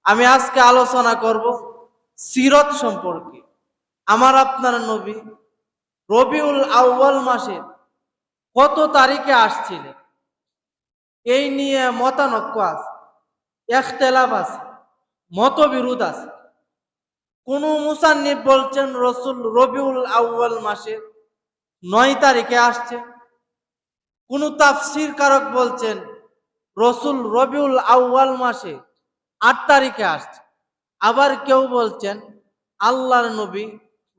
আমি আজকে আলোচনা করব সিরত সম্পর্কে। আমার আপনার নবী রবিউল আউয়াল মাসে কত তারিখে আসছিলেন, এই নিয়ে মতানক্য আছে, ইখতিলাফ আছে, মতবিরোধ আছে। কোন মুসান্নিফ বলছেন রসুল রবিউল আউয়াল মাসে 9 তারিখে আসছে, কোন তাফসীর কারক বলছেন রসুল রবিউল আউয়াল মাসে 8 তারিখে আসছে। আবার কেউ বলছেন আল্লাহর নবী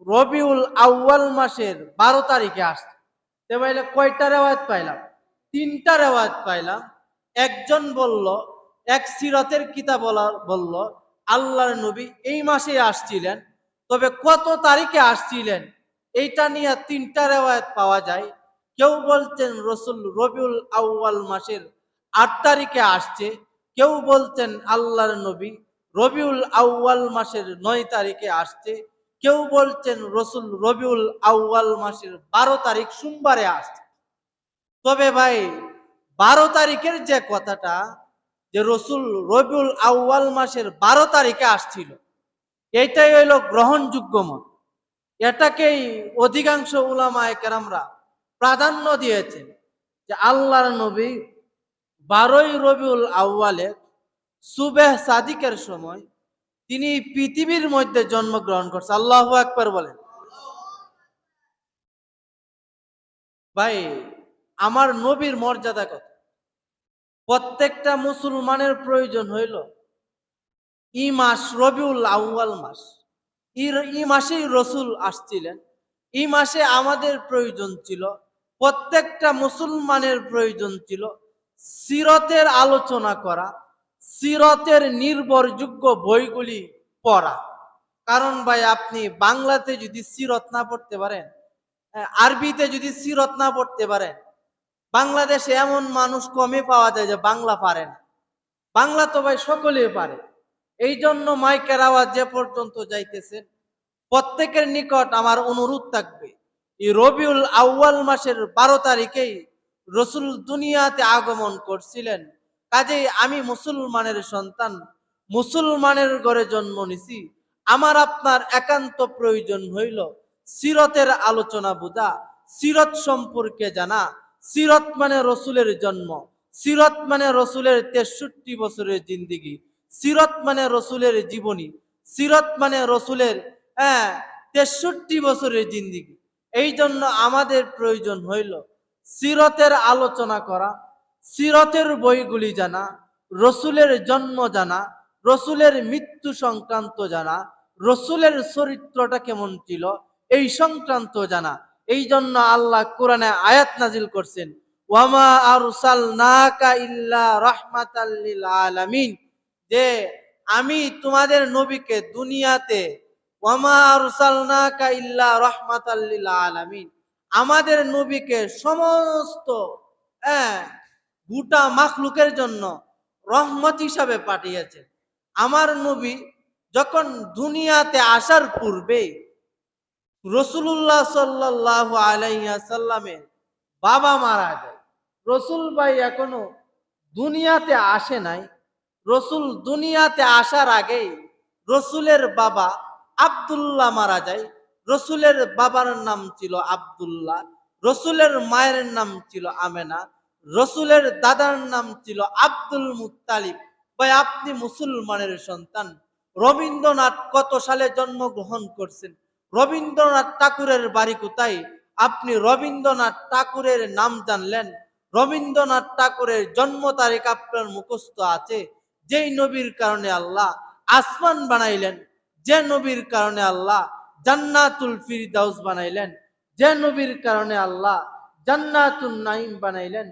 রবিউল আউয়াল মাসের 12 তারিখে আসছে। তাহলে কয়টা রেওয়ায়াত পাইলাম? 3টা রেওয়ায়াত পাইলাম। একজন বলল, এক সিরাতের কিতাব বলল আল্লাহর নবী এই মাসে আসছিলেন, তবে কত তারিখে আসছিলেন এইটা নিয়ে 3টা রেওয়ায়াত পাওয়া যায়। কেউ বলছেন রসুল রবিউল আউয়াল মাসের 8 তারিখে আসছে, কেউ বলছেন আল্লাহর নবী রবিউল আউয়াল মাসের 9 তারিখে আসছে, কেউ বলছেন রসুল রবিউল আউয়াল মাসের 12 তারিখ সোমবারে আসছে। তবে ভাই 12 তারিখের যে কথাটা, যে রসুল রবিউল আউয়াল মাসের 12 তারিখে আসছিল, এইটাই হইল গ্রহণযোগ্য মত। এটাকেই অধিকাংশ উলামায়ে কেরামরা প্রাধান্য দিয়েছেন যে আল্লাহর নবী 12ই রবিউল আউয়ালে সুবেহ সাদিকের সময় তিনি পৃথিবীর মধ্যে জন্মগ্রহণ করছে। আল্লাহু আকবার বলেন। ভাই, আমার নবীর মর্যাদা কত! প্রত্যেকটা মুসলমানের প্রয়োজন হইল এই মাস রবিউল আউয়াল মাস, এই মাসেই রসুল আসছিলেন, এই মাসে আমাদের প্রয়োজন ছিল, প্রত্যেকটা মুসলমানের প্রয়োজন ছিল সিরতের আলোচনা করা, সিরতের নির্ভরযোগ্য বইগুলি পড়া। কারণ ভাই, আপনি বাংলাতে যদি সিরত না পড়তে পারেন, আরবিতে যদি সিরত না পড়তে পারেন, বাংলাদেশে এমন মানুষ কমে পাওয়া যায় যে বাংলা পারে না। বাংলা তো ভাই সকলেই পারে। এই জন্য মাইকের আওয়াজ যে পর্যন্ত যাইতেছেন, প্রত্যেকের নিকট আমার অনুরোধ থাকবে, এই রবিউল আউয়াল মাসের 12 তারিখেই রসুল দুনিয়াতে আগমন করছিলেন। কাজেই আমি মুসলমানের সন্তান, মুসলমানের ঘরে জন্ম নিছি, আমার আপনার একান্ত প্রয়োজন হইল সিরতের আলোচনা বোঝা, সিরত সম্পর্কে জানা। সিরত মানে রসুলের জন্ম, সিরত মানে রসুলের 63 বছরের জিন্দিগি, সিরত মানে রসুলের জীবনী, সিরত মানে রসুলের 63 বছরের জিন্দিগি। এই জন্য আমাদের প্রয়োজন হইল সিরতের আলোচনা করা, সিরতের বইগুলি জানা, রসুলের জন্ম জানা, রসুলের মৃত্যু সংক্রান্ত জানা, রসুলের চরিত্রটা কেমন ছিল এই সংক্রান্ত জানা। এই জন্য আল্লাহ কোরআনে আয়াত নাজিল করছেন, ওয়ামা আরসালনাকা ইল্লা রাহমাতাল লিল আলামিন, যে আমি তোমাদের নবীকে দুনিয়াতে, ওয়ামা আরসালনাকা ইল্লা রাহমাতাল লিল আলামিন, আমাদের নবীকে সমস্ত গোটা মাখলুকের জন্য রহমত হিসাবে পাঠিয়েছেন। আমার নবী যখন দুনিয়াতে আসার পূর্বে রসুল্লাহ সাল্লাল্লাহু আলাইহি ওয়াসাল্লামের বাবা মারা যায়। রসুল ভাই এখনো দুনিয়াতে আসে নাই। রসুল দুনিয়াতে আসার আগেই রসুলের বাবা আব্দুল্লাহ মারা যায়। রসুলের বাবার নাম ছিল আব্দুল্লাহ, রসুলের মায়ের নাম ছিল আমেনা, রসুলের দাদার নাম ছিল আব্দুল মুত্তালিব। ভাই, আপনি মুসলমানের সন্তান। রবীন্দ্রনাথ কত সালে জন্মগ্রহণ করছেন? রবীন্দ্রনাথ ঠাকুরের বাড়ি কোথায়? আপনি রবীন্দ্রনাথ ঠাকুরের নাম জানলেন? রবীন্দ্রনাথ ঠাকুরের জন্ম তারিখ আপনার মুখস্থ আছে? যেই নবীর কারণে আল্লাহ আসমান বানাইলেন, যে নবীর কারণে আল্লাহ জান্নাতুল ফিরদাউস বানাইলেন, যে নবীর কারণে আল্লাহ জান্নাতুল নাঈম বানাইলেন,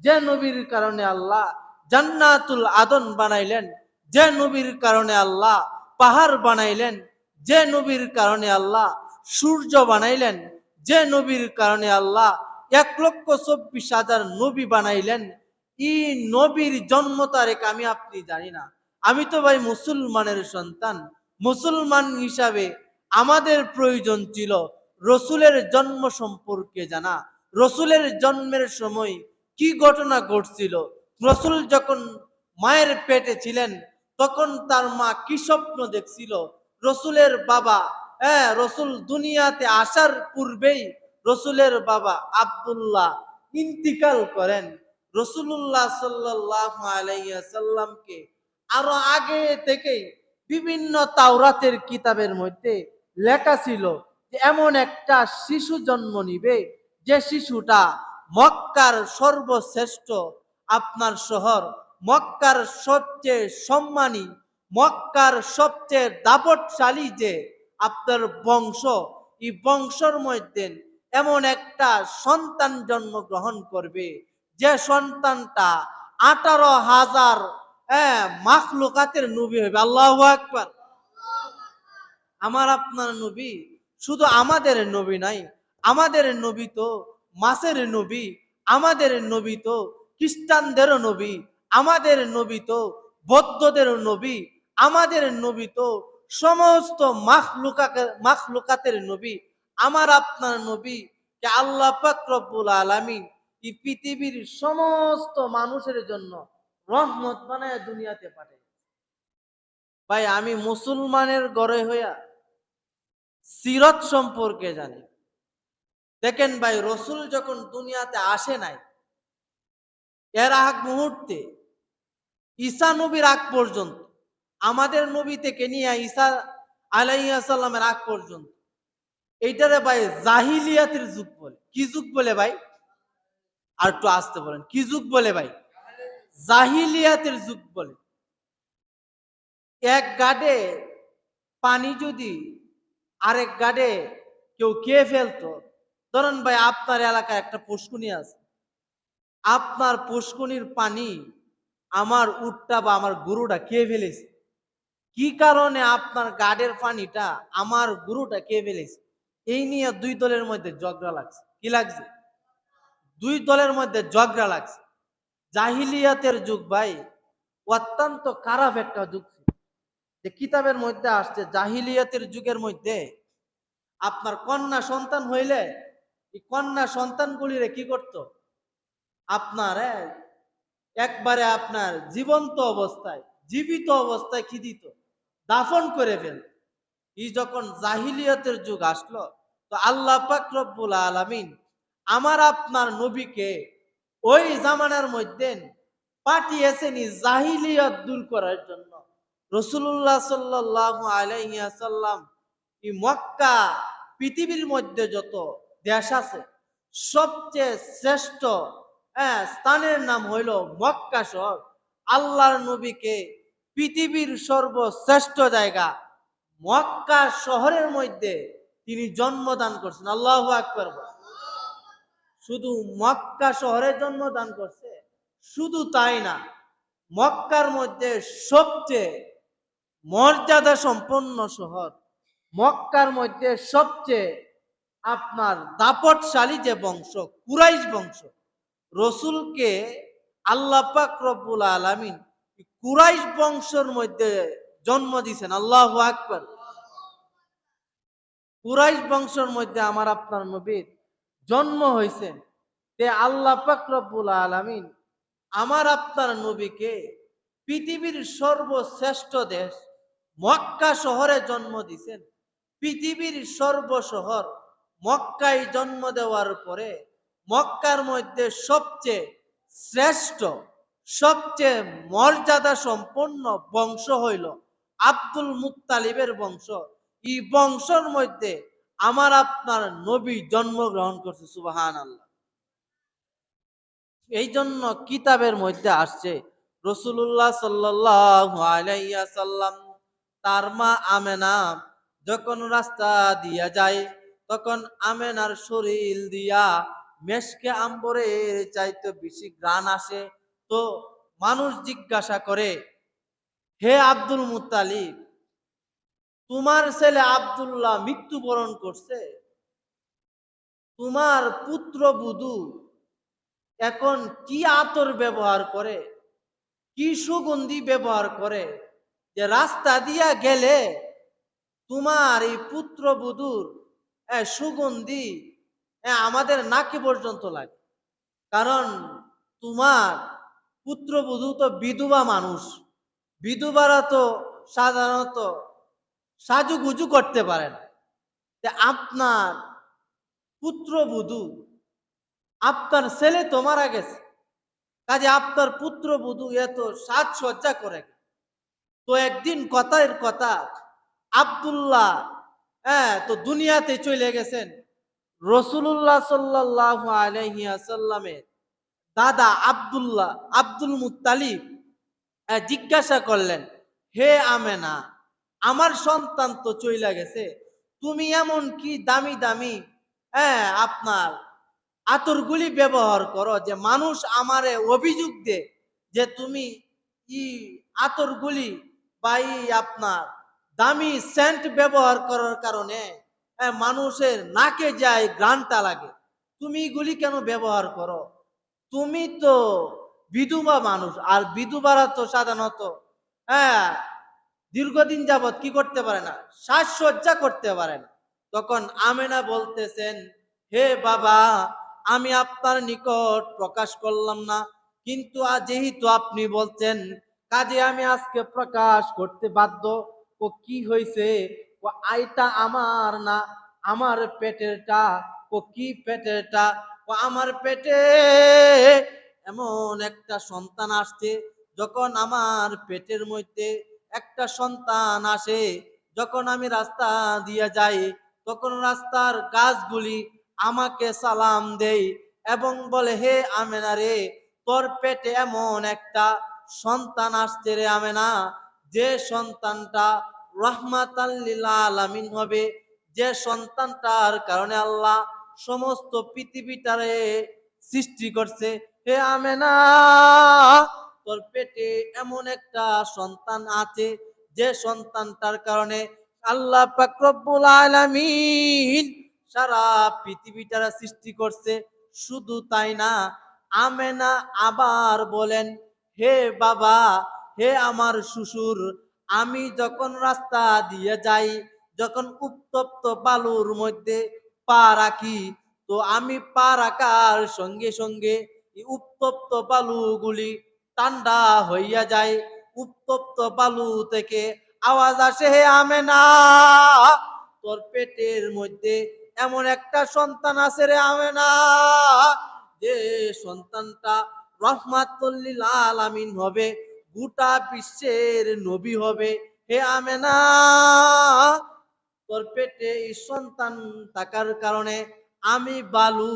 যে নবীর কারণে আল্লাহ জান্নাতুল আদন বানাইলেন, যে নবীর কারণে আল্লাহ পাহাড় বানাইলেন, যে নবীর কারণে আল্লাহ সূর্য বানাইলেন, যে নবীর কারণে আল্লাহ 1,24,000 নবী বানাইলেন, এই নবীর জন্ম তারিখ আমি আপনি জানি না। আমি তো ভাই মুসলমানের সন্তান। মুসলমান হিসাবে আমাদের প্রয়োজন ছিল রসুলের জন্ম সম্পর্কে জানা, রসুলের জন্মের সময় কি ঘটনা ঘটছিল, রসুল যখন মায়ের পেটে ছিলেন তখন তার মা কি স্বপ্ন দেখছিল? রসুলের বাবা, রসুল দুনিয়াতে আসার পূর্বেই রসুলের বাবা আব্দুল্লাহ ইন্তিকাল করেন। রসুলুল্লাহ সাল্লাল্লাহু আলাইহি সাল্লামকে আরো আগে থেকেই বিভিন্ন তাওরাতের কিতাবের মধ্যে লেখা ছিল যে এমন একটা শিশু জন্ম নিবে, যে শিশুটা মক্কার সর্বশ্রেষ্ঠ আপনার শহর, মক্কার সবচেয়ে সম্মানী, মক্কার সবচেয়ে দাপটশালী যে আপনার বংশ, এই বংশের মধ্যে এমন একটা সন্তান জন্মগ্রহণ করবে, যে সন্তানটা 18,000 মাখলুকাতের নবী হবে। আল্লাহু আকবার। আমার আপনার নবী শুধু আমাদের নবী নাই, আমাদের নবী তো মাসের নবী, আমাদের নবী তো খ্রিস্টানদেরও নবী, আমাদের নবী তো বৌদ্ধদেরও নবী, আমাদের নবী তো সমস্ত মাখলুকাতের নবী। আমার আপনার নবী কে আল্লাহ পাক রব্বুল আলামিন এই পৃথিবীর সমস্ত মানুষের জন্য রহমত বানায় দুনিয়াতে পাঠায়। ভাই আমি মুসলমানের ঘরে হইয়া সিরত সম্পর্কে জানি। দেখেন ভাই, রসুল যখন দুনিয়াতে আসে নাই, এর আগ মুহূর্তে ঈসা নবীর আগ পর্যন্ত, আমাদের নবী থেকে নিয়ে ঈসা আলাইহিস সালামের আগ পর্যন্ত, এইটারে ভাই জাহিলিয়াতের যুগ বলে। কি যুগ বলে ভাই? আর একটু আসতে বলেন, কি যুগ বলে ভাই? জাহিলিয়াতের যুগ বলে। এক গাডে পানি যদি আরেক গাডে কেউ খেয়ে ফেলতো, ধরেন ভাই আপনার এলাকায় একটা পুষ্কুনি আছে, আপনার পুষ্কুনির পানি আমার উটটা বা আমার গরুটা খেয়ে ফেলেছে, কি কারণে আপনার গাডের পানিটা আমার গরুটা খেয়ে ফেলেছে, এই নিয়ে দুই দলের মধ্যে ঝগড়া লাগছে। কি লাগছে? দুই দলের মধ্যে ঝগড়া লাগছে। জাহিলিয়াতের যুগ ভাই অত্যন্ত খারাপ একটা যুগ ছিল। যে কিতাবের মধ্যে আসছে জাহিলিয়াতের যুগের মধ্যে আপনার কন্যা সন্তান হইলে এই কন্যা সন্তানগুলিরে কি করত? আপনার একবারে আপনার জীবন্ত অবস্থায়, জীবিত অবস্থায় কি দিত? দাফন করে ফেলত। এই যখন জাহিলিয়াতের যুগ আসলো, তো আল্লাহ পাক রব্বুল আলামিন আমার আপনার নবীকে ওই জামানার মধ্যে পাঠিয়েছেন জাহিলিয়াত দূর করার জন্য। রাসূলুল্লাহ সাল্লাল্লাহু আলাইহি ওয়াসাল্লাম এই মক্কা, পৃথিবীর মধ্যে যত দেশ আছে সবচেয়ে শ্রেষ্ঠ স্থানের নাম হইল মক্কা শহর। আল্লাহর নবীকে পৃথিবীর সর্বশ্রেষ্ঠ জায়গা মক্কা শহরের মধ্যে তিনি জন্মদান করছেন। আল্লাহু আকবার। শুধু মক্কা শহরে জন্মদান করছে, শুধু তাই না, মক্কার মধ্যে সবচেয়ে মর্যাদা সম্পন্ন শহর, মক্কার মধ্যে সবচেয়ে আপনার দাপটশালী যে বংশ, কুরাইশ বংশ, রসুলকে আল্লাহ পাক রব্বুল আলামিন কুরাইশ বংশের মধ্যে জন্ম দিয়েছেন। আল্লাহু আকবার। কুরাইশ বংশের মধ্যে আমার আপনার নবীর জন্ম হয়েছে। তে আল্লাহ পাক রব্বুল আলামিন আমার আপনার নবীকে পৃথিবীর সর্বশ্রেষ্ঠ দেশ মক্কা শহরে জন্ম দিয়েছেন। পৃথিবীর সর্বশহর মক্কায় জন্ম দেওয়ার পরে মক্কার মধ্যে সবচেয়ে শ্রেষ্ঠ, সবচেয়ে মর্যাদা সম্পন্ন বংশ হইল আব্দুল মুত্তালিবের বংশ। এই বংশের মধ্যে আমার আপনার নবী জন্মগ্রহণ করছে। সুবহানাল্লাহ। এই জন্য কিতাবের মধ্যে আসছে রাসূলুল্লাহ সাল্লাল্লাহু আলাইহি ওয়াসাল্লাম তার মা আমেনা যখন রাস্তা দিয়া যায়, তখন আমেনার শরীর দিয়া মেশকে আম্বরের চাইতে বেশি ঘ্রাণ আসে। তো মানুষ জিজ্ঞাসা করে, হে আব্দুল মুত্তালিব, তোমার ছেলে আব্দুল্লাহ মৃত্যুবরণ করছে, তোমার পুত্রবধূ এখন কি আতর ব্যবহার করে, কি সুগন্ধি ব্যবহার করে, যে রাস্তা দিয়া গেলে তোমার এই পুত্রবধূর সুগন্ধি আমাদের নাকে পর্যন্ত লাগে। কারণ তোমার পুত্রবধূ তো বিধবা মানুষ, বিধবারা তো সাধারণত সাজুগুজু করতে পারে না। আপনার পুত্রবধূ, আপনার ছেলে তো মারা গেছে, কাজে আপনার পুত্রবধূ এত সাজসজ্জা করে। তো একদিন কথার কথা, আব্দুল্লাহ তো দুনিয়াতে চলে গেছেন। রাসূলুল্লাহ সাল্লাল্লাহু আলাইহি ওয়াসাল্লামের দাদা আব্দুল্লাহ, আব্দুল মুত্তালিব জিজ্ঞাসা করলেন, হে আমেনা, আমার সন্তান তো চইলা গেছে, তুমি এমন কি দামি দামি আপনার আতরগুলি ব্যবহার করো যে মানুষ আমারে অভিযোগ দে যে তুমি ই আতরগুলি বা আপনার দামি সেন্ট ব্যবহার করার কারণে মানুষের নাকে যায় ঘ্রাণটা লাগে, তুমি এগুলি কেন ব্যবহার করো? তুমি তো বিধবা মানুষ, আর বিধবারা তো সাধারণত হ্যাঁ দীর্ঘদিন যাবত কি করতে পারে না, সাজসজ্জা করতে পারে না। তখন আমেনা বলতেছেন, হে বাবা, আমি আপনার নিকট প্রকাশ করলাম না, কিন্তু যেহেতু আপনি বলছেন, কাজে আমি আজকে প্রকাশ করতে বাধ্য। ও কি হয়েছে? ও আইটা আমার না আমার পেটেরটা। ও কি পেটেরটা? ও আমার পেটে এমন একটা সন্তান আসছে। যখন আমার পেটের মধ্যে একটা সন্তান আসে, যখন আমি রাস্তা দিয়ে যাই, তখন রাস্তার গাছগুলি আমাকে সালাম দেই এবং বলে, হে আমেনা রে, তোর পেটে এমন একটা সন্তান আসছে রে আমেনা, যে সন্তানটা রাহমাতাল লিল আলামিন হবে, যে সন্তানটার কারণে আল্লাহ সমস্ত পৃথিবীটারে সৃষ্টি করছে। হে আমেনা, তোর পেটে এমন একটা সন্তান আছে, যে সন্তানটার কারণে আল্লাহ পাক রব্বুল আলামিন সারা পৃথিবীটারে সৃষ্টি করছে। শুধু তাই না, আমেনা আবার বলেন, হে বাবা, হে আমার শ্বশুর, আমি যখন রাস্তা দিয়ে যাই, যখন উত্তপ্ত বালুর মধ্যে পা রাখি, তো আমি পা রাখার সঙ্গে সঙ্গে উত্তপ্ত বালুগুলি ঠান্ডা হইয়া যায়। উত্তপ্ত বালু থেকে আওয়াজ আসে, হে আমেনা, তোর পেটের মধ্যে এমন একটা সন্তান আছে রে আমেনা, যে সন্তানটা রহমাতুল লিল আলামিন হবে, গোটা বিশ্বের নবী হবে। হে আমেনা, তোর পেটে এই সন্তান থাকার কারণে আমি বালু,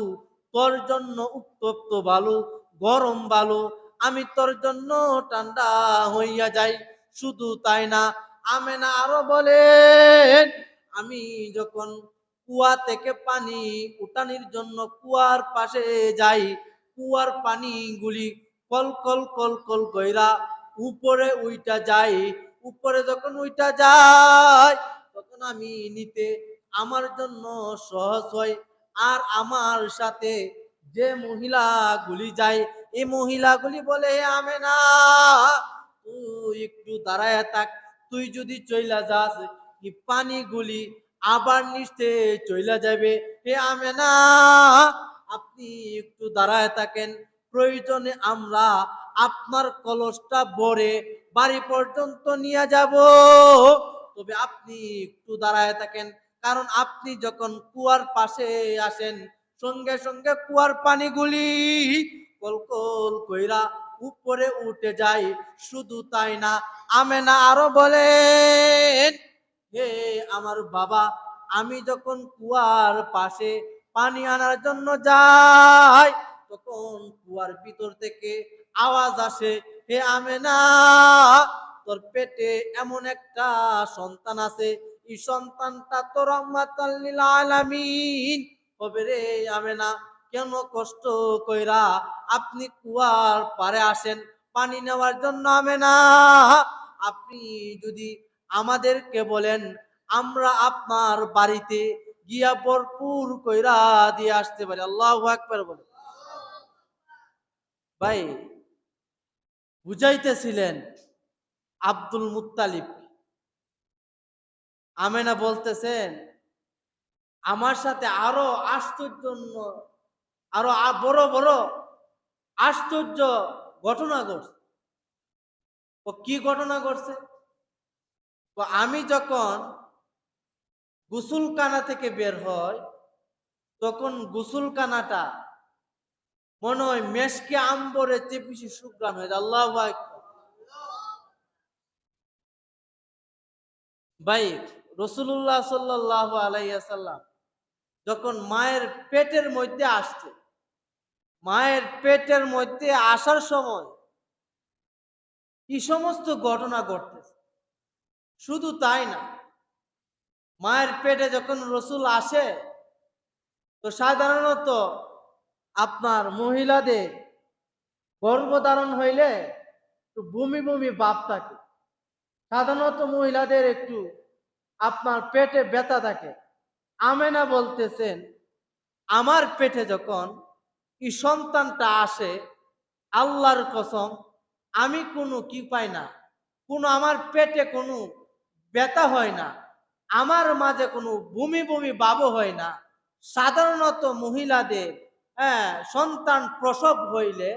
তোর জন্য উত্তপ্ত বালু, গরম বালু, আমি তোর জন্য ঠান্ডা হইয়া যাই। শুধু তাই না, আমেনা আরো বলেন, আমি যখন কুয়া থেকে পানি উঠানির জন্য কুয়ার পাশে যাই, কুয়ার পানিগুলি কল কল কল কল কইরা উপরে উইটা যায়। উপরে যখন উইটা যায়, তখন আমি নিতে আমার জন্য সহজ হয়। আর আমার সাথে যে মহিলাগুলি যায়, এই মহিলাগুলি বলে, হে আমেনা, তুই একটু দাঁড়ায় থাক, তুই যদি চইলা যাস, এই পানিগুলি আবার নিচে চইলা যাবে। হে আমেনা, আপনি একটু দাঁড়ায় থাকেন, প্রয়োজনে আমরা আপনার কলসটা ভরে বাড়ি পর্যন্ত নিয়ে যাব, তবে আপনি একটু দাঁড়ায় থাকেন। কারণ আপনি যখন কুয়ার পাশে আসেন, সঙ্গে সঙ্গে কুয়ার পানিগুলি কলকল কইরা উপরে উঠে যায়। শুধু তাই না, আমেনা আরো বলেন, হে আমার বাবা, আমি যখন কুয়ার পাশে পানি আনার জন্য যাই, তখন কুয়ার ভিতর থেকে আওয়াজ আসে, হে আমেনা, তোর পেটে এমন একটা সন্তান আছে, এই সন্তানটা তো রহমাতাল লিল আলামিন হবে রে আমেনা। কেন কষ্ট কইরা আপনি কুয়ার পারে আসেন পানি নেওয়ার জন্য আমেনা? আপনি যদি আমাদেরকে বলেন, আমরা আপনার বাড়িতে গিয়া ভরপুর কইরা দিয়ে আসতে পারি। আল্লাহু আকবার বলে। ভাই, বুঝাইতেছিলেন আব্দুল মুত্তালিব। আমেনা বলতেছেন, আমার সাথে আরো আশ্চর্য, আরো বড় বড় আশ্চর্য ঘটনা ঘটছে। ও কি ঘটনা ঘটছে? তো আমি যখন গোসলখানা থেকে বের হয়, তখন গোসলখানাটা মনে হয় মেশকে আম্বরের চেয়ে বেশি সুঘ্রাণ হয়ে যায়। আল্লাহু আকবার। ভাই, রাসূলুল্লাহ সাল্লাল্লাহু আলাইহি ওয়াসাল্লাম যখন মায়ের পেটের মধ্যে আসছে, মায়ের পেটের মধ্যে আসার সময় কি সমস্ত ঘটনা ঘটতেছে। শুধু তাই না, মায়ের পেটে যখন রসুল আসে, তো সাধারণত আপনার মহিলাদের গর্ভধারণ হইলে একটু বমি বমি ভাব থাকে। সাধারণত মহিলাদের একটু আপনার পেটে ব্যথা থাকে। আমেনা বলতেছেন, আমার পেটে যখন এই সন্তানটা আসে, আল্লাহর কসম আমি কোনো কি পাই না, কোনো আমার পেটে কোনো ব্যথা হয় না, আমার মাঝে কোনো বমি বমি ভাবও হয় না। সাধারণত মহিলাদের সন্তান প্রসব হইলে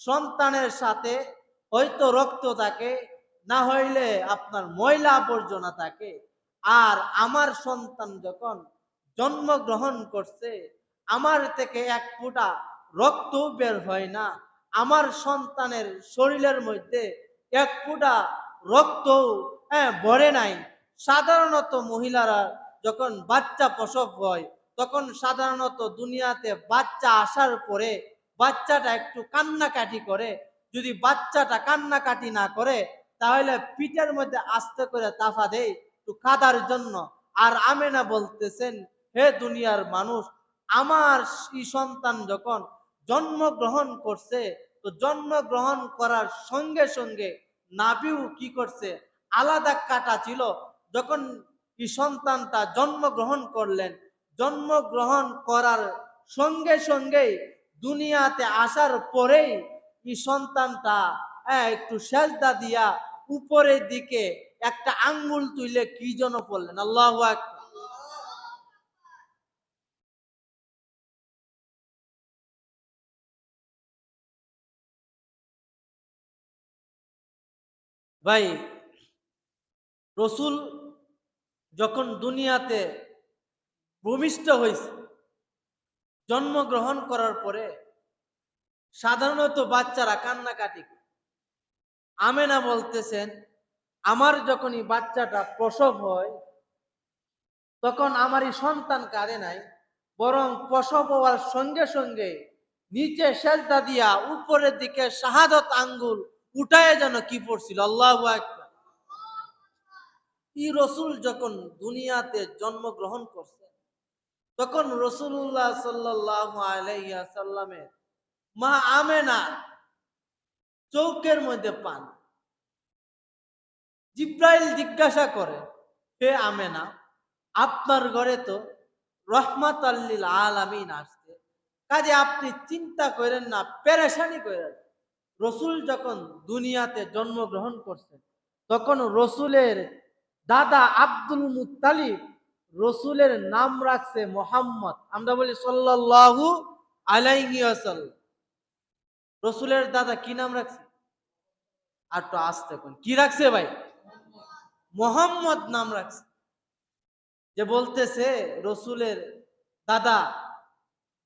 সন্তানের সাথে হয়তো রক্ত থাকে, না হইলে আপনার ময়লা আবর্জনা থাকে। আর আমার সন্তান যখন জন্মগ্রহণ করছে, আমার থেকে এক ফোঁটা রক্ত বের হয় না, আমার সন্তানের শরীরের মধ্যে এক ফোঁটা রক্ত ভরে নাই। সাধারণত মহিলারা যখন বাচ্চা প্রসব হয়, তখন সাধারণত দুনিয়াতে বাচ্চা আসার পরে বাচ্চাটা একটু কান্নাকাটি করে। যদি বাচ্চাটা কান্নাকাটি না করে, তাহলে পিঠের মধ্যে আস্তে করে তাফা দেয় একটু কাদার জন্য। আর আমেনা বলতেছেন, হে দুনিয়ার মানুষ, আমার এই সন্তান যখন জন্মগ্রহণ করছে, তো জন্মগ্রহণ করার সঙ্গে সঙ্গে নাভিও কি করছে, আলাদা কাটা ছিল। যখন এই সন্তানটা জন্মগ্রহণ করলেন, জন্মগ্রহণ করার সঙ্গে সঙ্গে দুনিয়াতে আসার পরেই এই সন্তানটা একটু সেজদা দিয়া উপরের দিকে একটা আঙ্গুল তুলে কি যেন বললেন, আল্লাহু আকবার। ভাই, রসুল যখন দুনিয়াতে ভূমিষ্ঠ হয়েছে, জন্মগ্রহণ করার পরে সাধারণত বাচ্চারা কান্নাকাটি। আমেনা বলতেছেন, আমার যখন এই বাচ্চাটা প্রসব হয়, তখন আমার এই সন্তান কাঁদে নাই, বরং প্রসব হওয়ার সঙ্গে সঙ্গে নিচে সেজদা দিয়া উপরের দিকে শাহাদত আঙ্গুল উঠায় যেন কি পড়ছিল, আল্লাহু আকবার। এই রসুল যখন দুনিয়াতে জন্মগ্রহণ করছে, তখন রসুল্লাহ সাল্লাল্লাহু আলাইহি ওয়াসাল্লামের মা আমেনা চৌকের মধ্যে পান। জিব্রাইল জিজ্ঞাসা করে, হে আমেনা, আপনার ঘরে তো রহমাতাল লিল আলামিন আসছে, কাজে আপনি চিন্তা করেন না, পেরেশানি করেন। রসুল যখন দুনিয়াতে জন্মগ্রহণ করছেন, তখন রসুলের দাদা আব্দুল মুত্তালিব রসুলের নাম রাখছে মোহাম্মদ। আমরা বলি সাল্লাল্লাহু আলাইহি ওয়াসাল্লাম। রসুলের দাদা কি নাম রাখছে? আর তো আসতে কোন কি রাখছে ভাই? মোহাম্মদ নাম রাখছে। যে বলতেছে রসুলের দাদা,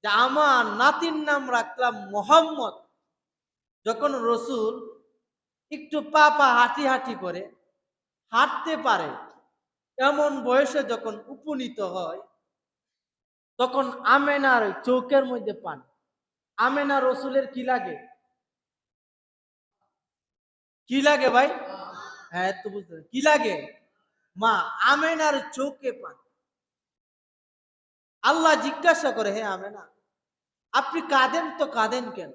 যে আমার নাতির নাম রাখলাম মোহাম্মদ। যখন রসুল একটু পা পা হাঁটি হাঁটি করে হাঁটতে পারে, এমন বয়সে যখন উপনীত হয়, তখন আমেনার চৌকের মধ্যে পান। আমেনা রসুলের কি লাগে? কি লাগে ভাই? হ্যাঁ, তো বুঝতে কি লাগে? মা। আমেনার চৌকে পান। আল্লাহ জিজ্ঞাসা করে, হে আমেনা, আপনি কাঁদেন তো কাঁদেন কেন?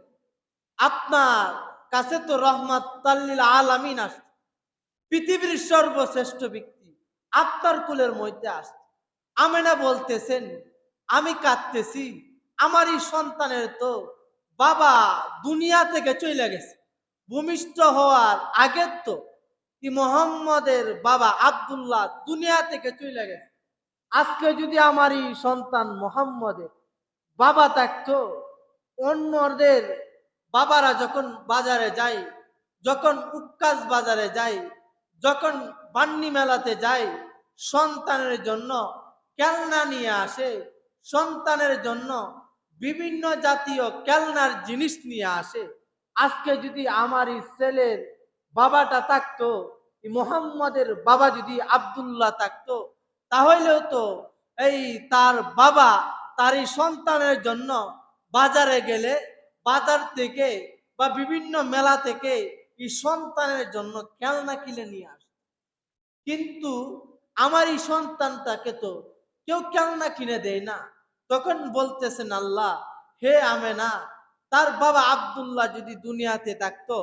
আপনার কাছে তো রহমাতাল লিল আলামিন আসছে, পৃথিবীর সর্বশ্রেষ্ঠ ব্যক্তি আপনার কুলের মধ্যে আসছে। আমেনা বলতেছেন, আমি কাঁদতেছি, আমারই সন্তানের তো বাবা দুনিয়া থেকে চলে গেছে। ভূমিষ্ঠ হওয়ার আগে তো কি মোহাম্মদের বাবা আব্দুল্লাহ দুনিয়া থেকে চলে গেছে। আজকে যদি আমারই সন্তান মোহাম্মদের বাবা থাকতো, অন্যদের বাবারা যখন বাজারে যায়, যখন উক্কাস বাজারে যাই, যখন বান্নি মেলাতে যাই, সন্তানের জন্য খেলনা নিয়ে আসে, সন্তানের জন্য বিভিন্ন জাতীয় খেলনার জিনিস নিয়ে আসে। আজকে যদি আমার এই ছেলের বাবাটা থাকতো, মোহাম্মদের বাবা যদি আব্দুল্লাহ থাকতো, তাহলেও তো এই তার বাবা তার এই সন্তানের জন্য বাজারে গেলে বাজার থেকে বা বিভিন্ন মেলা থেকে এই সন্তানের জন্য খেলনা কিনে নিয়ে আসে। কিন্তু আমার এই সন্তানটাকে তো কেউ খেলনা কিনে দেয় না। তখন বলতেছেন আল্লাহ, হে আমেনা, তার বাবা আব্দুল্লাহ যদি দুনিয়াতে থাকতো,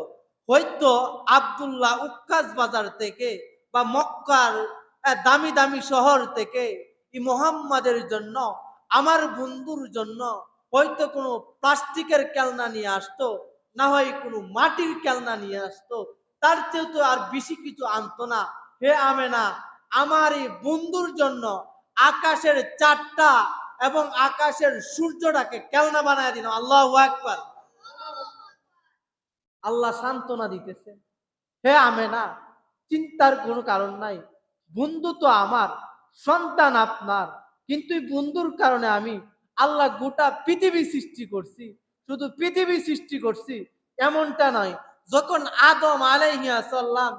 হয়তো আব্দুল্লাহ উক্কাস বাজার থেকে বা মক্কার দামি দামি শহর থেকে এই মোহাম্মদের জন্য, আমার বন্ধুর জন্য হয়তো কোনো প্লাস্টিকের খেলনা নিয়ে আসতো, না হয় কোনো মাটির খেলনা নিয়ে আসতো, তার চেয়ে তো আর বেশি কিছু আনতো না। হে আমেনা, আমার এই বন্ধুর জন্য আকাশের চাঁদটা এবং আকাশের সূর্যটাকে খেলনা বানায় দিন। আল্লাহু আকবার। আল্লাহ সান্ত্বনা দিতেছে, হে আমেনা, চিন্তার কোনো কারণ নাই। বন্ধু তো আমার, সন্তান আপনার, কিন্তু এই বন্ধুর কারণে আমি আল্লাহ গোটা পৃথিবী সৃষ্টি করছি। শুধু পৃথিবী সৃষ্টি করছি এমনটা নয়। যখন আদম আলাইহিস সালাম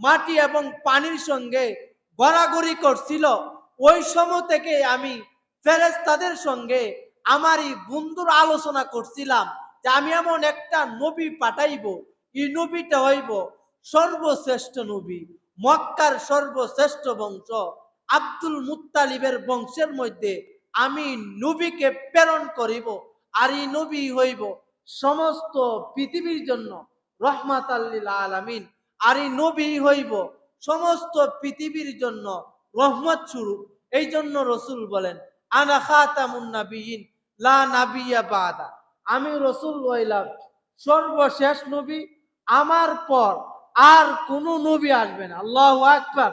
মাটি এবং পানির সঙ্গে গড়াগড়ি করছিল, ওই সময় থেকে আমি ফেরেশতাদের সঙ্গে আমার এই বন্ধুর আলোচনা করছিলাম যে আমি এমন একটা নবী পাঠাইব, এই নবীটা হইব সর্বশ্রেষ্ঠ নবী, মক্কার সর্বশ্রেষ্ঠ বংশ আব্দুল মুত্তালিবের বংশের মধ্যে আমি নবীকে প্রেরণ করিব। আর এই নবী হইব সমস্ত পৃথিবীর জন্য রহমাতাল লিল আলামিন। আর এই নবী হইব সমস্ত পৃথিবীর জন্য রহমত স্বরূপ। এই জন্য রসুল বলেন, আনা খাতামুন নাবিয়িন লা নাবিয়্যা বাদা, আমি রসুল হইলাম সর্বশেষ নবী, আমার পর আর কোন নবী আসবে না। আল্লাহু আকবার।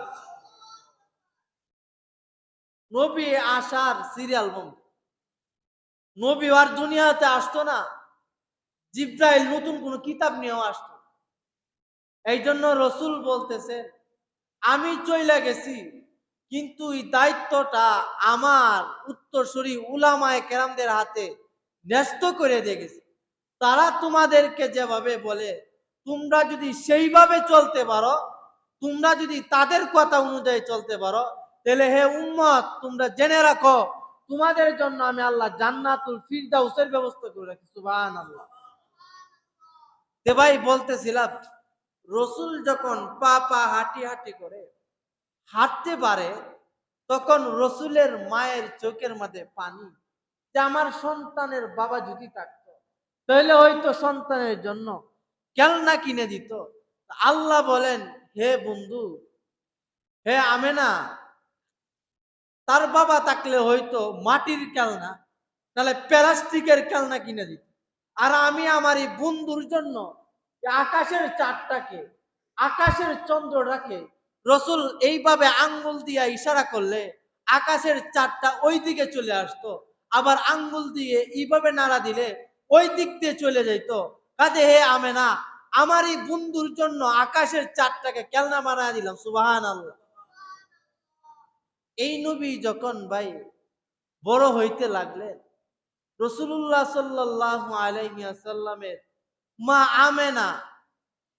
নবী আসার সিরিয়াল বন্ধ। নবী আর দুনিয়াতে আসতো না, জিব্রাইল নতুন কোন কিতাব নিয়েও আসতো। এই জন্য রসুল বলতেছেন, আমি চইলা গেছি, কিন্তু এই দায়িত্বটা আমার উত্তরসূরি উলামায়ে কেরামদের হাতে ন্যস্ত করে দিয়ে গেছি। তারা তোমাদেরকে যেভাবে বলে, তোমরা যদি সেইভাবে চলতে পারো, তোমরা যদি তাদের কথা অনুযায়ী চলতে পারো, তাহলে হে উম্মত, তোমরা জেনে রাখো, তোমাদের জন্য আমি আল্লাহ জান্নাতুল ফিরদাউসের ব্যবস্থা করে রাখি। সুবহানাল্লাহ। তে ভাই বলতেছিলাম, রসুল যখন পা পা হাঁটি হাঁটি করে হাঁটতে পারে, তখন রসুলের মায়ের চোখের মধ্যে পানি, যে আমার সন্তানের বাবা যদি থাকতো, তাহলে হয়তো সন্তানের জন্য খেলনা কিনে দিত। আল্লাহ বলেন, হে বন্ধু, হে আমেনা, তার বাবা থাকলে হয়তো মাটির খেলনা, তাহলে প্লাস্টিকের খেলনা কিনে দিত। আর আমি আমার এই বন্ধুর জন্য আকাশের চাঁদটাকে, আকাশের চন্দ্রটাকে, রসুল এইভাবে আঙ্গুল দিয়া ইশারা করলে আকাশের চাঁদটা ওই দিকে চলে আসতো, আবার আঙ্গুল দিয়ে এইভাবে নাড়া দিলে ওই দিক দিয়ে চলে যাইতো। কাজে হে আমেনা, আমার এই বন্ধুর জন্য আকাশের চাঁদটাকে খেলনা বানায় দিলাম। সুবহানাল্লাহ। এই নবী যখন ভাই বড় হইতে লাগলেন, রসুল্লাহ সাল্লাল্লাহু আলাইহি ওয়াসাল্লামের মা আমেনা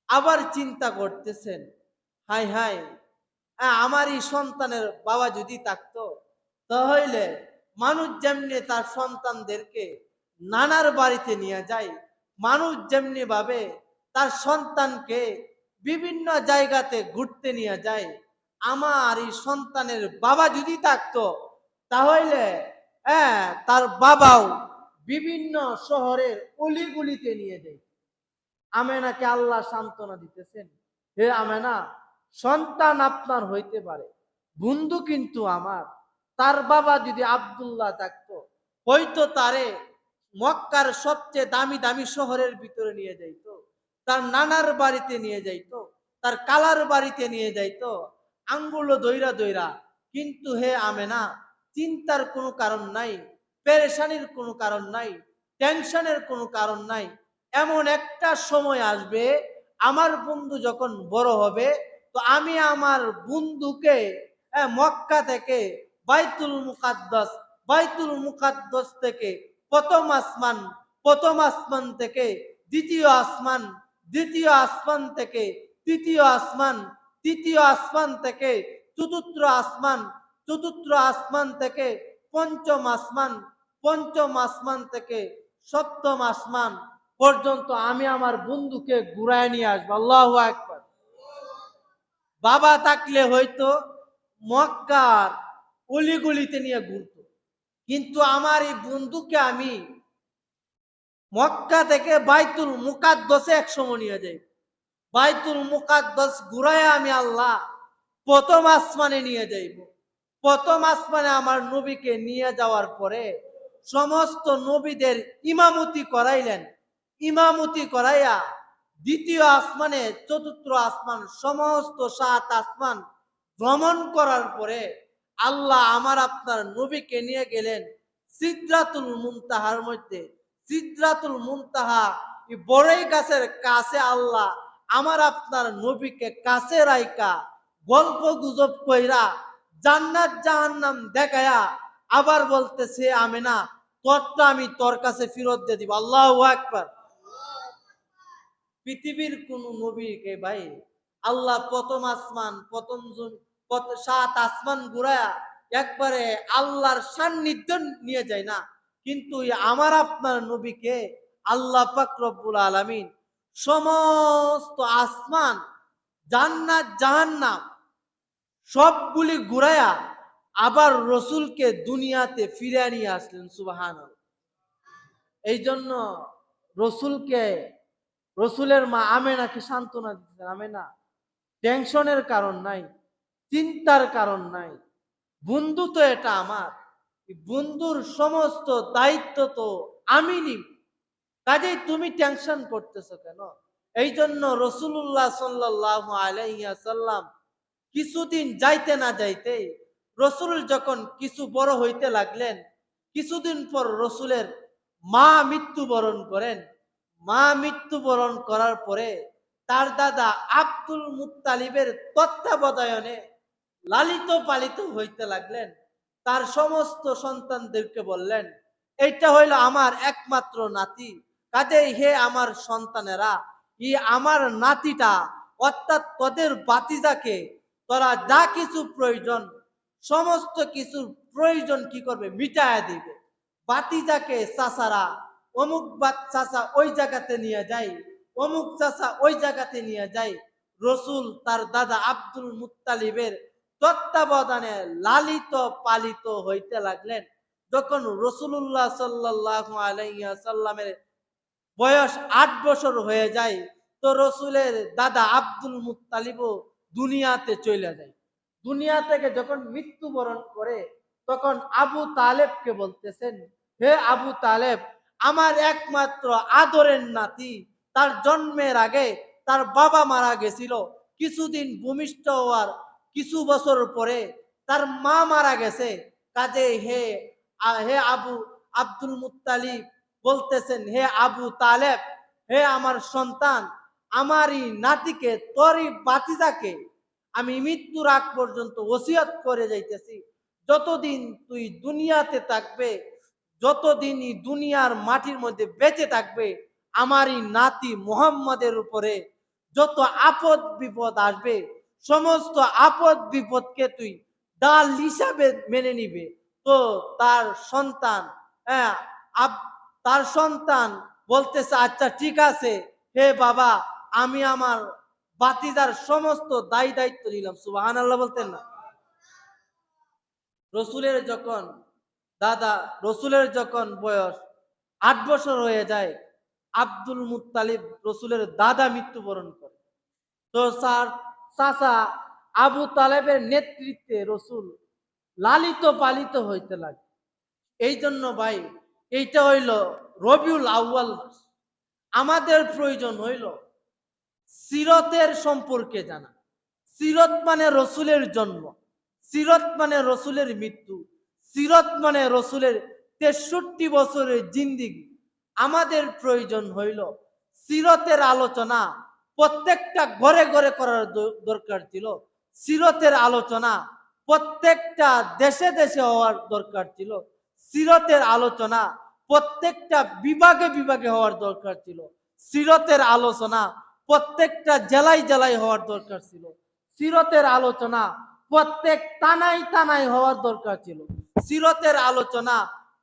আবার চিন্তা করতেছেন, হাই হাই, আমার এই সন্তানের বাবা যদি থাকতো, তাহলে মানুষ যেমনি তার সন্তানদেরকে নানার বাড়িতে নিয়ে যায়, মানুষ যেমনি ভাবে তার সন্তানকে বিভিন্ন জায়গাতে ঘুরতে নিয়ে যায়, আমার এই সন্তানের বাবা যদি থাকতো, তাহলে তার বাবাও বিভিন্ন শহরের অলিগুলিতে নিয়ে যায়। আমেনাকে আল্লাহ সান্ত্বনা দিতেছেন, হে আমেনা, সন্তান আপনার হইতে পারে, বন্ধু কিন্তু আমার। তার বাবা যদি আব্দুল্লাহ থাকতো, হয়তো তারে মক্কার সবচেয়ে দামি দামি শহরের ভিতরে নিয়ে যাইতো, তার নানার বাড়িতে নিয়ে যাইতো, তার কালার বাড়িতে নিয়ে যাইতো, আঙ্গুলো দইরা দইরা। কিন্তু হে আমেনা, চিন্তার কোনো কারণ নাই, পেরেশানির কোনো কারণ নাই, টেনশনের কোনো কারণ নাই। এমন একটা সময় আসবে, আমার বন্ধু যখন বড় হবে তো আমি আমার বন্ধুকে মক্কা থেকে বাইতুল মুকাদ্দাস থেকে প্রথম আসমান থেকে দ্বিতীয় আসমান, দ্বিতীয় আসমান থেকে তৃতীয় আসমান, তৃতীয় আসমান থেকে চতুর্থ আসমান, চতুর্থ আসমান থেকে পঞ্চম আসমান, পঞ্চম আসমান থেকে সপ্তম আসমান পর্যন্ত আমি আমার বন্ধুকে ঘুরায় নিয়ে আসবো। আল্লাহু আকবার। বাবা থাকলে হয়তো মক্কার অলিগলিতে নিয়ে ঘুরতো, কিন্তু আমার এই বন্ধুকে আমি মক্কা থেকে বাইতুল মুকাদ্দাসে একসময় নিয়ে যাই। বাইতুল মুকাদ্দাস ঘুরায় আমি আল্লাহ প্রথম আসমানে নিয়ে যাইব। প্রথম আসমানে আমার নবীকে নিয়ে যাওয়ার পরে সমস্ত নবীদের ইমামতি করাইলেন। ইমামতি করাইয়া দ্বিতীয় আসমানে, চতুর্থ আসমান, সমস্ত 7 আসমান ভ্রমণ করার পরে আল্লাহ আমার আপনার নবীকে নিয়ে গেলেন সিদরাতুল মুনতাহার মধ্যে। সিদরাতুল মুনতাহা এই বড়ই গাছের কাছে আল্লাহ আমার আপনার নবীকে কাছে রাইকা গল্প গুজব কইরা জান্নাত জাহান্নাম দেখায়া আবার বলতেছে আমেনা তোরটা আমি তোর কাছে ফেরত দিয়ে দিব। আল্লাহু আকবার। পৃথিবীর কোন নবীকে ভাই আল্লাহ প্রথম আসমান, 7 আসমান ঘুরায়া একবারে আল্লাহর সান্নিধ্য নিয়ে যায় না, কিন্তু আমার আপনার নবীকে আল্লাহ পাক রব্বুল আলামিন সমস্ত আসমান, জান্নাত জাহান্নাম সবগুলি ঘুরায়া আবার রসুলকে দুনিয়াতে ফিরে নিয়ে আসলেন। সুবহানাল্লাহ। এই জন্য রসুলকে, রসুলের মা আমেনাকে সান্ত্বনা দিতেন, আমেনা টেনশনের কারণ নাই, চিন্তার কারণ নাই, বন্ধু তো এটা আমার, বন্ধুর সমস্ত দায়িত্ব তো আমি নিব, কাজেই তুমি টেনশন করতেছো কেন? এই জন্য রসুল্লাহ সাল্লাল্লাহু আলাইহি ওয়াসাল্লাম কিছুদিন যাইতে না যাইতে রসুল যখন কিছু বড় হইতে লাগলেন, কিছুদিন পর রসুলের মা মৃত্যুবরণ করেন। মা মৃত্যুবরণ করার পরে তার দাদা আব্দুল মুত্তালিবের তত্ত্বাবধানে লালিত পালিত হইতে লাগলেন। তার সমস্ত সন্তানদেরকে বললেন, এইটা হইল আমার একমাত্র নাতি, কাজেই হে আমার সন্তানেরা, আমার নাতিটা অর্থাৎ তোদের বাতিজাকে তোরা যা কিছু প্রয়োজন, সমস্ত কিছুর প্রয়োজন কি করবে, মিটায়া দিবে। বাতিজাকে চাচারা অমুক চাচা ওই জায়গাতে নিয়ে যায়, অমুক চাচা ওই জায়গাতে নিয়ে যায়। রসুল তার দাদা আব্দুল মুত্তালিবের তত্ত্বাবধানে লালিত পালিত হইতে লাগলেন। যখন রসুল্লাহ সাল্লাল্লাহু আলাইহি ওয়াসাল্লামের বয়স 8 বছর হয়ে যায় তো রসুলের দাদা আব্দুল মুত্তালিবও দুনিয়াতে চলে যায়। দুনিয়া থেকে যখন মৃত্যুবরণ করে তখন আবু তালেবকে বলতেছেন, হে আবু তালেব, আমার একমাত্র আদরের নাতি, তার জন্মের আগে তার বাবা মারা গেছিল, কিছুদিন ভূমিষ্ঠ হওয়ার কিছু বছর পরে তার মা মারা গেছে, কাজে হে হে আবু আব্দুল মুত্তালিব বলতেছেন, হে আবু তালেব, হে আমার সন্তান, আমারই নাতিকে তোরই বাতিজাকে আমি মৃত্যুর আগ পর্যন্ত ওসিয়ত করে যাইতেছি, যতদিন তুই দুনিয়াতে থাকবে, যতদিনই দুনিয়ার মাটির মধ্যে বেঁচে থাকবে, আমারই নাতি মুহাম্মাদের উপরে যত আপদ বিপদ আসবে সমস্ত আপদ বিপদকে তুই ডাল হিসাবে মেনে নিবে। তো তার সন্তান, হ্যাঁ, তার সন্তান বলতেছে, আচ্ছা ঠিক আছে হে বাবা, আমি আমার বাতিজার সমস্ত দায়ী দায়িত্ব নিলাম। সুবহানাল্লাহ বলতেন না? রসুলের যখন রসুলের যখন বয়স 8 বছর হয়ে যায়, আব্দুল মুত্তালিব রসুলের দাদা মৃত্যুবরণ করে। তো স্যার চাচা আবু তালেবের নেতৃত্বে রসুল লালিত পালিত হইতে লাগে। এই জন্য ভাই এইটা হইল রবিউল আউয়াল মাস। আমাদের প্রয়োজন হইল সিরতের সম্পর্কে জানা। সিরত মানে রসুলের জন্ম, সিরত মানে রসুলের মৃত্যু, সিরত মানে রসুলের 63 বছরের জিন্দিগি। আমাদের প্রয়োজন হইল সিরতের আলোচনা প্রত্যেকটা ঘরে ঘরে করার দরকার ছিল। সিরতের আলোচনা প্রত্যেকটা দেশে দেশে হওয়ার দরকার ছিল। সিরতের আলোচনা প্রত্যেকটা বিভাগে বিভাগে হওয়ার দরকার ছিল। সিরতের আলোচনা প্রত্যেকটা জেলায় জেলায় হওয়ার দরকার ছিল। সিরতের আলোচনা প্রত্যেক তানায় তানায় হওয়ার দরকার ছিল। সিরতের আলোচনা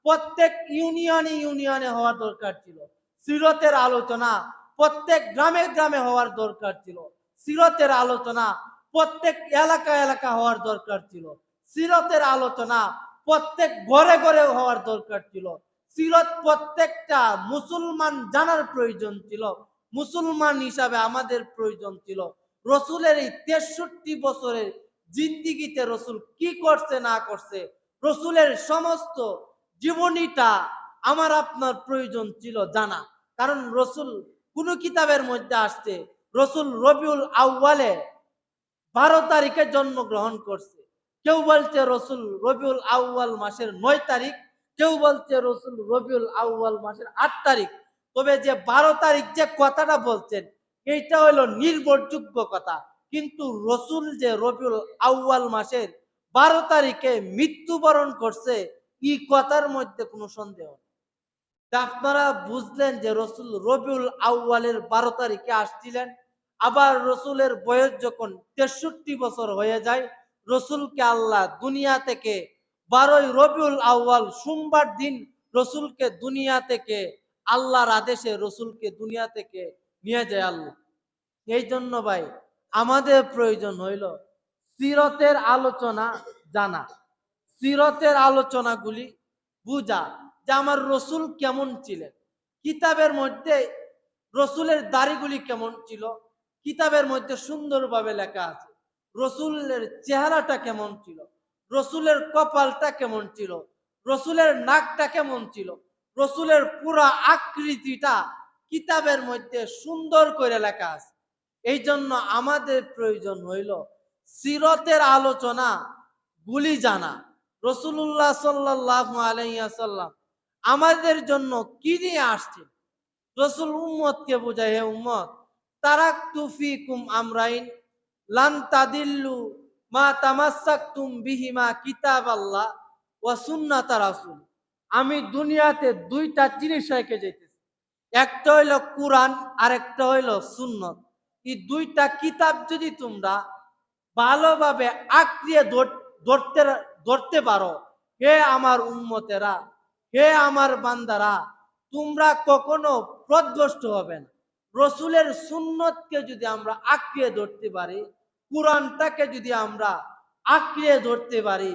প্রত্যেক ইউনিয়নে ইউনিয়নে হওয়ার দরকার ছিল। সিরতের আলোচনা প্রত্যেক গ্রামে গ্রামে হওয়ার দরকার ছিল। সিরতের আলোচনা প্রত্যেক এলাকা এলাকা হওয়ার দরকার ছিল। সিরতের আলোচনা প্রত্যেক ঘরে ঘরে হওয়ার দরকার ছিল। সিরত প্রত্যেকটা মুসলমান জানার প্রয়োজন ছিল। মুসলমান হিসাবে আমাদের প্রয়োজন ছিল। রসুলের এই 63 বছরের জিন্দিগিতে রসুল কি করছে না করছে, রসুলের সমস্ত জীবনীটা আমার আপনার প্রয়োজন ছিল জানা। কারণ রসুল কোন কিতাবের মধ্যে আসছে রসুল রবিউল আউয়ালে 12 তারিখে জন্মগ্রহণ করছে, কেউ বলছে রসুল রবিউল আউয়াল মাসের 9 তারিখ, কেউ বলছে রসুল রবিউল আউয়াল মাসের 8 তারিখ। তবে যে 12 তারিখ যে কথাটা বলছেন এইটা হলো নির্ভরযোগ্য কথা। কিন্তু রসুল যে রবিউল আউয়াল মাসের 12 তারিখে মৃত্যুবরণ করছে এই কথার মধ্যে কোনো সন্দেহ নেই। আপনারা বুঝলেন যে রসুল রবিউল আউয়ালের 12 তারিখে আসছিলেন। আবার রসুলের বয়স যখন 63 বছর হয়ে যায়, রসুলকে আল্লাহ দুনিয়া থেকে 12 রবিউল আউয়াল সোমবার দিন রসুলকে দুনিয়া থেকে আল্লাহর আদেশে রসুলকে দুনিয়া থেকে নিয়ে যায় আল্লাহ। এই জন্য ভাই আমাদের প্রয়োজন হইল সিরতের আলোচনা জানা, সিরতের আলোচনাগুলি বুঝা, যে আমার রসুল কেমন ছিলেন। কিতাবের মধ্যে রসুলের দাড়িগুলি কেমন ছিল, কিতাবের মধ্যে সুন্দরভাবে লেখা আছে। রসুলের চেহারাটা কেমন ছিল, রসুলের কপালটা কেমন ছিল, রসুলের নাকটা কেমন ছিল, রসুলের পুরা আকৃতিটা কিতাবের মধ্যে সুন্দর করে লেখা আছে। এই জন্য আমাদের প্রয়োজন হইল সিরতের আলোচনা গুলি জানা। রসুল্লাহ সাল্লাল্লাহু আলাইহি ওয়াসাল্লাম আমাদের জন্য কি নিয়ে আসছেন। রসুল উম্মতকে বোঝায়, হে উম্মত, তারাকতু ফিকুম আমরাইন লান তাদিল্লু মা তামাসসাকতুম বিহিমা কিতাবাল্লাহ ওয়া সুন্নাত রাসূল। আমি দুনিয়াতে দুইটা জিনিস রেখে যেতেছি, একটা হইল কুরআন আর একটা হইল সুন্নত। এই দুইটা কিতাব যদি তোমরা ভালোভাবে আঁকড়িয়ে ধরতে পারো, হে আমার উম্মতেরা, হে আমার বান্দারা, তোমরা কখনো পথভ্রষ্ট হবে না। রসুলের সুন্নতকে যদি আমরা আঁকড়িয়ে ধরতে পারি, কুরআনটাকে যদি আমরা আঁকড়িয়ে ধরতে পারি,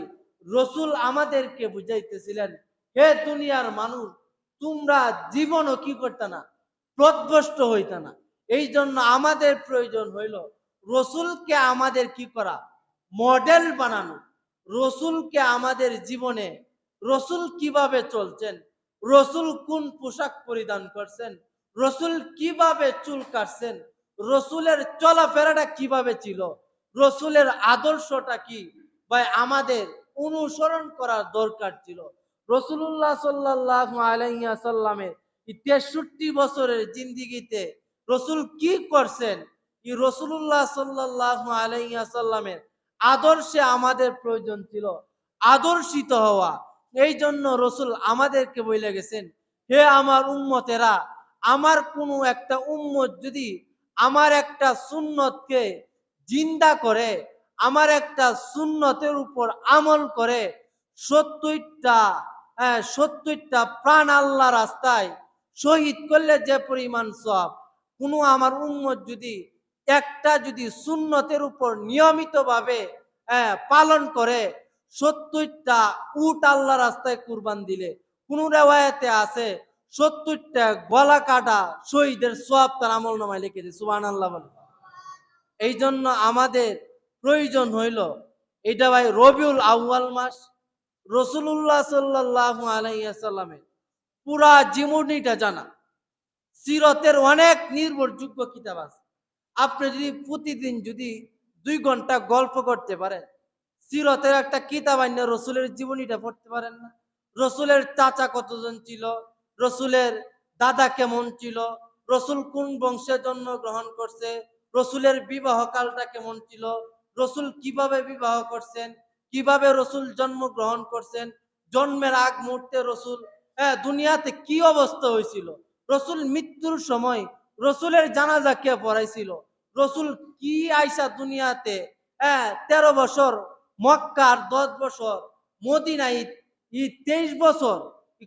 রসুল আমাদেরকে বুঝাইতেছিলেন, হে দুনিয়ার মানুষ, তোমরা জীবনও কি করতে না, পথভ্রষ্ট হইতে না। এই জন্য আমাদের প্রয়োজন হইল রসুলকে আমাদের কি করা, মডেল বানানো। রসুলকে আমাদের জীবনে, রসুল কিভাবে চলছেন, রসুল কোন পোশাক পরিধান করছেন, রসুল কিভাবে চুল কাটছেন, রসুলের চলাফেরাটা কিভাবে ছিল, রসুলের আদর্শটা কি ভাই আমাদের অনুসরণ করার দরকার ছিল। রসুল্লাহ সাল্লাল্লাহু আলাইহি ওয়াসাল্লামের 63 বছরের জিন্দিগিতে রসুল কি করছেন, এই রসুল্লাহ সাল্লাল্লাহু আলাইহি ওয়াসাল্লামের আদর্শে আমাদের প্রয়োজন ছিল আদর্শিত হওয়া। এই জন্য রসুল আমাদেরকে বলে গেছেন, হে আমার উম্মতেরা, আমার কোনো একটা উম্মত যদি আমার একটা সুন্নতকে জিন্দা করে, আমার একটা সুন্নতের উপর আমল করে, 70টা প্রাণ আল্লাহ রাস্তায় শহীদ করলে যে পরিমাণ সওয়াব, কোনো আমার উম্মত যদি একটা যদি সুন্নতের উপর নিয়মিতভাবে পালন করে, 70টা উট আল্লাহ রাস্তায় কুরবান দিলে, কোন রিওয়ায়াতে আছে 70টা গলা কাটা শহীদের সওয়াব তার আমলনামায় লিখে দেয়। সুবহানাল্লাহ বলে। এই জন্য আমাদের প্রয়োজন হইল এটা ভাই রবিউল আউয়াল মাস, রসুল্লাহ সাল্লাল্লাহু আলাইহি ওয়াসাল্লামের পুরা জীবনীটা জানা। সিরতের অনেক নির্ভরযোগ্য কিতাব আছে। আপনি যদি প্রতিদিন যদি 2 ঘন্টা গল্প করতে পারেন, সিরতের একটা কিতাব আইনা রসুলের জীবনীটা পড়তে পারেন না? রসুলের চাচা কতজন ছিল, রসুলের দাদা কেমন ছিল, রসুল কোন বংশে জন্মগ্রহণ করছে, রসুলের বিবাহ কালটা কেমন ছিল, রসুল কিভাবে বিবাহ করছেন, কিভাবে রসুল জন্মগ্রহণ করছেন, জন্মের আগ মুহূর্তে রসুল দুনিয়াতে কি অবস্থা হয়েছিল, রসুল মৃত্যুর সময় রসুলের জানাজা কে পড়াইছিল, রসুল কি আইসা দুনিয়াতে 13 বছর, মক্কার 10 বছর, মদিনায় 23 বছর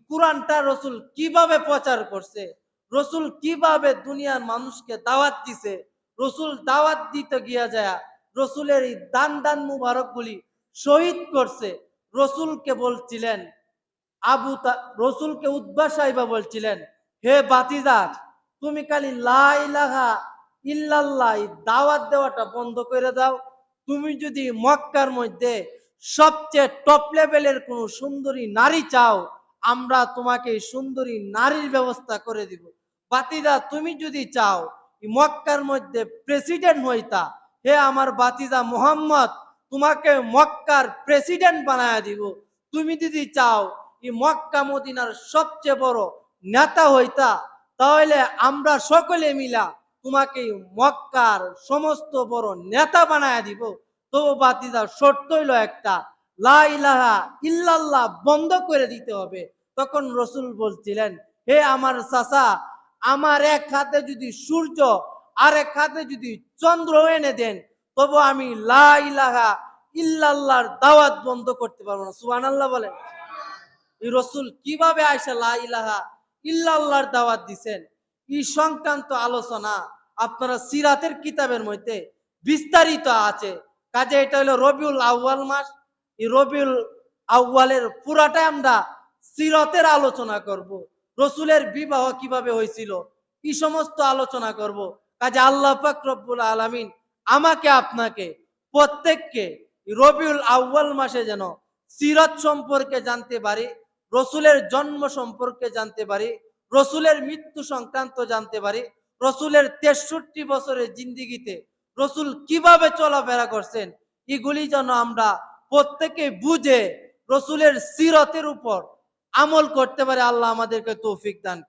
কোরআনটা রসুল কিভাবে প্রচার করছে, রসুল কিভাবে দুনিয়ার মানুষকে দাওয়াত দিছে, রসুল দাওয়াত দিতে গিয়া যায় রসুলের এই দান দান মুবারক গুলি শহীদ করছে। রসুলকে বলছিলেন রসুলকে উদ্বা সাহেবা বলছিলেন, হে বাতিজা, তুমি খালি লা ইলাহা ইল্লাল্লাহ দাওয়াত দেওয়াটা বন্ধ করে দাও, তুমি যদি মক্কার মধ্যে সবচেয়ে টপ লেভেলের কোন সুন্দরী নারী চাও, আমরা তোমাকে সুন্দরী নারীর ব্যবস্থা করে দিব। বাতিজা, তুমি যদি চাও মক্কার মধ্যে প্রেসিডেন্ট হইতা, হে আমার বাতিজা মোহাম্মদ, তোমাকে মক্কার প্রেসিডেন্ট বানায় দিব। তুমি যদি চাও এই মক্কা মদিনার সবচেয়ে বড় নেতা হইতা, তাহলে আমরা সকলে মিলা তোমাকে মক্কার সমস্ত বড় নেতা বানায় দিব। তো বাতিজা, শর্ত হইল একটা, লা ইলাহা ইল্লাল্লাহ বন্ধ করে দিতে হবে। তখন রসুল বলছিলেন, হে আমার চাচা, আমার এক হাতে যদি সূর্য আর এক হাতে যদি চন্দ্র এনে দেন, তবু আমি লা ইলাহা ইল্লাল্লাহর দাওয়াত বন্ধ করতে পারবো না। সুবহানাল্লাহ বলেন। এই রসুল কিভাবে আয়সা লা ইলাহা ইল্লাল্লাহর দাওয়াত দিছেন, এই সংক্রান্ত আলোচনা আপনারা সিরাতের কিতাবের মধ্যে বিস্তারিত আছে। কাজে এটা হলো রবিউল আউয়াল মাস। এই রবিউল আউয়ালের পুরাটাই আমরা সিরাতের আলোচনা করব। রসুলের বিবাহ কিভাবে হয়েছিল এই সমস্ত আলোচনা করব। কাজে আল্লাহ পাক রব্বুল আলামিন আমাকে আপনাকে প্রত্যেককে রবিউল আউয়াল মাসে যেন সিরাত সম্পর্কে জানতে পারি, রসুলের জন্ম সম্পর্কে জানতে পারি, রসুলের মৃত্যু সংক্রান্ত জানতে পারি, রসুলের 63 বছরের জিন্দিগিতে রসুল কিভাবে চলাফেরা করছেন, এগুলি যেন আমরা প্রত্যেকে বুঝে রসুলের সিরতের উপর আমল করতে পারি। আল্লাহ আমাদেরকে তৌফিক দান।